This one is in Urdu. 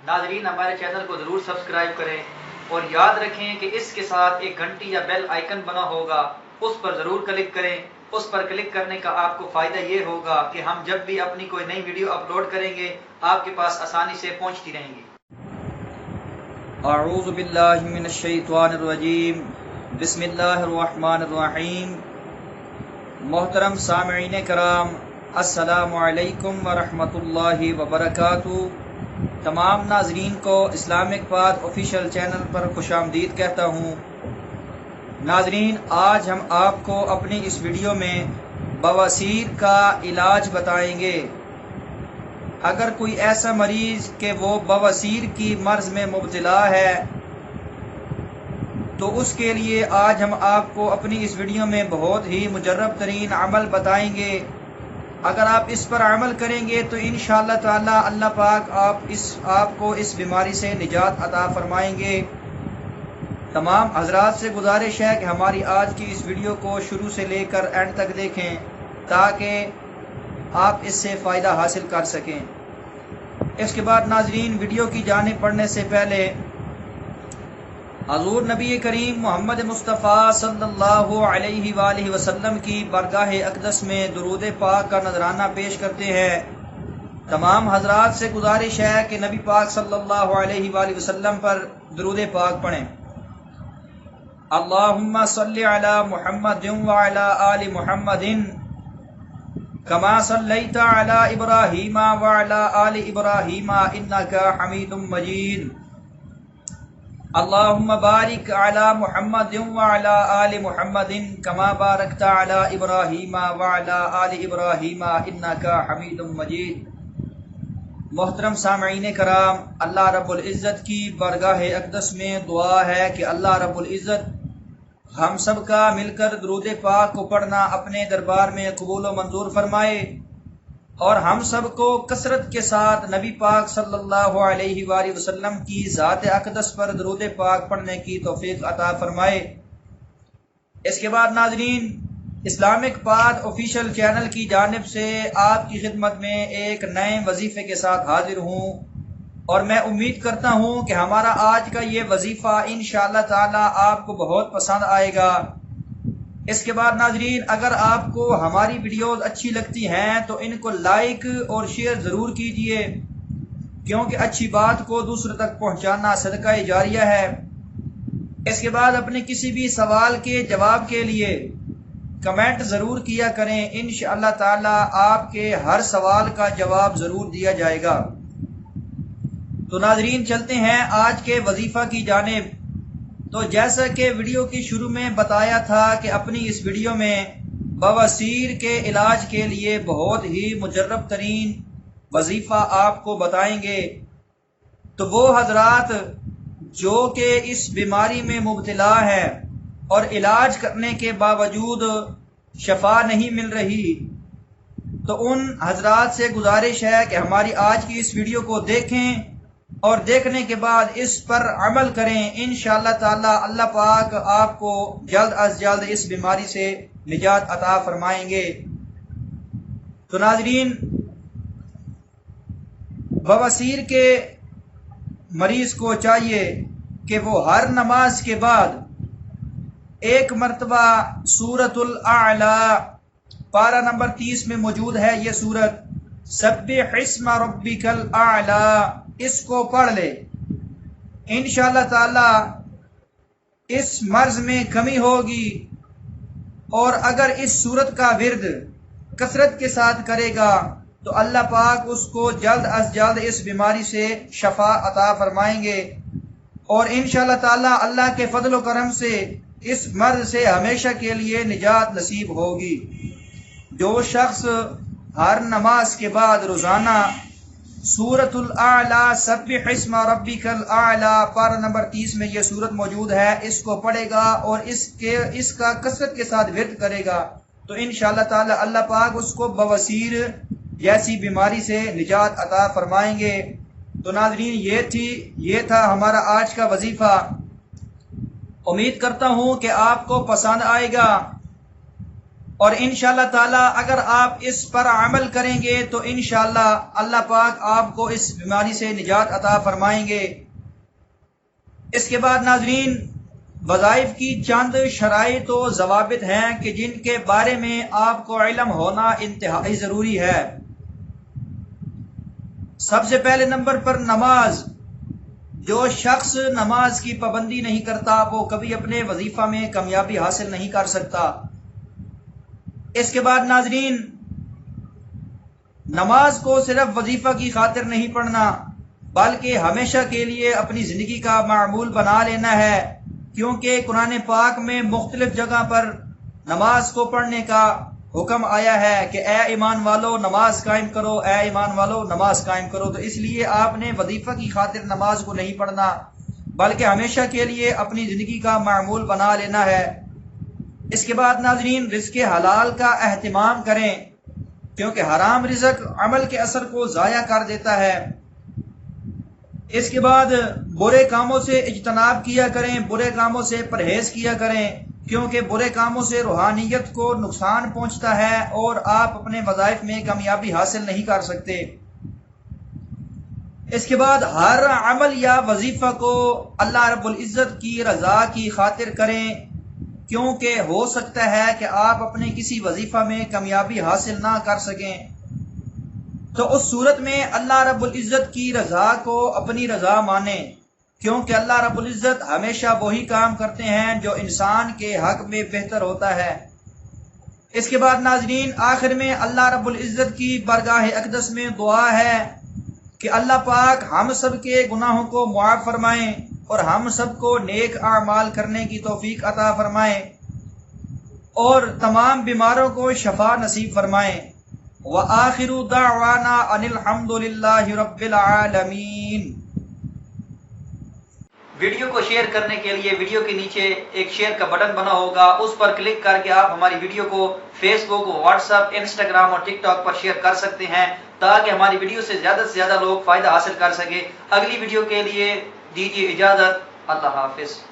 ناظرین ہمارے چینل کو ضرور سبسکرائب کریں اور یاد رکھیں کہ اس کے ساتھ ایک گھنٹی یا بیل آئیکن بنا ہوگا، اس پر ضرور کلک کریں۔ اس پر کلک کرنے کا آپ کو فائدہ یہ ہوگا کہ ہم جب بھی اپنی کوئی نئی ویڈیو اپلوڈ کریں گے آپ کے پاس آسانی سے پہنچتی رہیں گی۔ اعوذ باللہ من الشیطان الرجیم، بسم اللہ الرحمن الرحیم۔ محترم سامعین کرام، السلام علیکم ورحمۃ اللہ وبرکاتہ۔ تمام ناظرین کو اسلامک پاتھ آفیشیل چینل پر خوش آمدید کہتا ہوں۔ ناظرین، آج ہم آپ کو اپنی اس ویڈیو میں بواسیر کا علاج بتائیں گے۔ اگر کوئی ایسا مریض کہ وہ بواسیر کی مرض میں مبتلا ہے تو اس کے لیے آج ہم آپ کو اپنی اس ویڈیو میں بہت ہی مجرب ترین عمل بتائیں گے۔ اگر آپ اس پر عمل کریں گے تو انشاءاللہ تعالی اللہ پاک آپ کو اس بیماری سے نجات عطا فرمائیں گے۔ تمام حضرات سے گزارش ہے کہ ہماری آج کی اس ویڈیو کو شروع سے لے کر اینڈ تک دیکھیں تاکہ آپ اس سے فائدہ حاصل کر سکیں۔ اس کے بعد ناظرین، ویڈیو کی جانب پڑھنے سے پہلے حضور نبی کریم محمد مصطفیٰ صلی اللہ علیہ وآلہ وسلم کی بارگاہ اقدس میں درود پاک کا نذرانہ پیش کرتے ہیں۔ تمام حضرات سے گزارش ہے کہ نبی پاک صلی اللہ علیہ وآلہ وسلم پر درود پاک پڑھیں۔ اللہم صلی علی محمد وعلی آل محمد کما صلیت علی ابراہیم وعلی آل ابراہیم انکا حمید مجید۔ اللہم بارک علی محمد وعلی آل محمد کما بارکت علی ابراہیم وعلی آل ابراہیم انکا حمید مجید۔ محترم سامعین کرام، اللہ رب العزت کی بارگاہ اقدس میں دعا ہے کہ اللہ رب العزت ہم سب کا مل کر درود پاک کو پڑھنا اپنے دربار میں قبول و منظور فرمائے اور ہم سب کو کثرت کے ساتھ نبی پاک صلی اللہ علیہ وآلہ وسلم کی ذات اقدس پر درود پاک پڑھنے کی توفیق عطا فرمائے۔ اس کے بعد ناظرین، اسلامک پاتھ آفیشیل چینل کی جانب سے آپ کی خدمت میں ایک نئے وظیفے کے ساتھ حاضر ہوں اور میں امید کرتا ہوں کہ ہمارا آج کا یہ وظیفہ انشاءاللہ تعالی آپ کو بہت پسند آئے گا۔ اس کے بعد ناظرین، اگر آپ کو ہماری ویڈیوز اچھی لگتی ہیں تو ان کو لائک اور شیئر ضرور کیجئے، کیونکہ اچھی بات کو دوسروں تک پہنچانا صدقہ جاریہ ہے۔ اس کے بعد اپنے کسی بھی سوال کے جواب کے لیے کمنٹ ضرور کیا کریں، انشاءاللہ تعالی آپ کے ہر سوال کا جواب ضرور دیا جائے گا۔ تو ناظرین، چلتے ہیں آج کے وظیفہ کی جانب۔ تو جیسا کہ ویڈیو کی شروع میں بتایا تھا کہ اپنی اس ویڈیو میں بواسیر کے علاج کے لیے بہت ہی مجرب ترین وظیفہ آپ کو بتائیں گے۔ تو وہ حضرات جو کہ اس بیماری میں مبتلا ہے اور علاج کرنے کے باوجود شفا نہیں مل رہی، تو ان حضرات سے گزارش ہے کہ ہماری آج کی اس ویڈیو کو دیکھیں اور دیکھنے کے بعد اس پر عمل کریں۔ انشاءاللہ تعالی اللہ پاک آپ کو جلد از جلد اس بیماری سے نجات عطا فرمائیں گے۔ تو ناظرین، بواسیر کے مریض کو چاہیے کہ وہ ہر نماز کے بعد ایک مرتبہ سورۃ الاعلی، پارہ نمبر 30 میں موجود ہے یہ سورت، سبح اسم ربک الاعلی، اس کو پڑھ لے۔ انشاءاللہ تعالی اس مرض میں کمی ہوگی، اور اگر اس سورت کا ورد کثرت کے ساتھ کرے گا تو اللہ پاک اس کو جلد از جلد اس بیماری سے شفا عطا فرمائیں گے، اور انشاءاللہ تعالی اللہ کے فضل و کرم سے اس مرض سے ہمیشہ کے لیے نجات نصیب ہوگی۔ جو شخص ہر نماز کے بعد روزانہ سورۃ الاعلی، سبح اسم ربک الاعلی، پارہ نمبر 30 میں یہ سورت موجود ہے، اس کو پڑھے گا اور اس کا کثرت کے ساتھ ورد کرے گا تو انشاءاللہ تعالی اللہ پاک اس کو بواسیر جیسی بیماری سے نجات عطا فرمائیں گے۔ تو ناظرین، یہ تھا ہمارا آج کا وظیفہ۔ امید کرتا ہوں کہ آپ کو پسند آئے گا۔ اور انشاءاللہ تعالی اگر آپ اس پر عمل کریں گے تو انشاءاللہ اللہ پاک آپ کو اس بیماری سے نجات عطا فرمائیں گے۔ اس کے بعد ناظرین، وظائف کی چند شرائط و ضوابط ہیں کہ جن کے بارے میں آپ کو علم ہونا انتہائی ضروری ہے۔ سب سے پہلے نمبر پر نماز۔ جو شخص نماز کی پابندی نہیں کرتا وہ کبھی اپنے وظیفہ میں کامیابی حاصل نہیں کر سکتا۔ اس کے بعد ناظرین، نماز کو صرف وظیفہ کی خاطر نہیں پڑھنا بلکہ ہمیشہ کے لیے اپنی زندگی کا معمول بنا لینا ہے، کیونکہ قرآن پاک میں مختلف جگہ پر نماز کو پڑھنے کا حکم آیا ہے کہ اے ایمان والو نماز قائم کرو، اے ایمان والو نماز قائم کرو۔ تو اس لیے آپ نے وظیفہ کی خاطر نماز کو نہیں پڑھنا بلکہ ہمیشہ کے لیے اپنی زندگی کا معمول بنا لینا ہے۔ اس کے بعد ناظرین، رزق حلال کا اہتمام کریں، کیونکہ حرام رزق عمل کے اثر کو ضائع کر دیتا ہے۔ اس کے بعد برے کاموں سے اجتناب کیا کریں، برے کاموں سے پرہیز کیا کریں، کیونکہ برے کاموں سے روحانیت کو نقصان پہنچتا ہے اور آپ اپنے وظائف میں کامیابی حاصل نہیں کر سکتے۔ اس کے بعد ہر عمل یا وظیفہ کو اللہ رب العزت کی رضا کی خاطر کریں، کیونکہ ہو سکتا ہے کہ آپ اپنے کسی وظیفہ میں کامیابی حاصل نہ کر سکیں، تو اس صورت میں اللہ رب العزت کی رضا کو اپنی رضا مانیں، کیونکہ اللہ رب العزت ہمیشہ وہی کام کرتے ہیں جو انسان کے حق میں بہتر ہوتا ہے۔ اس کے بعد ناظرین، آخر میں اللہ رب العزت کی بارگاہ اقدس میں دعا ہے کہ اللہ پاک ہم سب کے گناہوں کو معاف فرمائیں اور ہم سب کو نیک اعمال کرنے کی توفیق عطا فرمائیں اور تمام بیماروں کو شفا نصیب فرمائیں۔ وآخر دعوانا ان الحمد للہ رب العالمین۔ ویڈیو کو شیئر کرنے کے لیے ویڈیو کے نیچے ایک شیئر کا بٹن بنا ہوگا، اس پر کلک کر کے آپ ہماری ویڈیو کو فیس بک، واٹس ایپ، انسٹاگرام اور ٹک ٹاک پر شیئر کر سکتے ہیں تاکہ ہماری ویڈیو سے زیادہ لوگ فائدہ حاصل کر سکے۔ اگلی ویڈیو کے لیے دیجیے اجازت۔ اللہ حافظ۔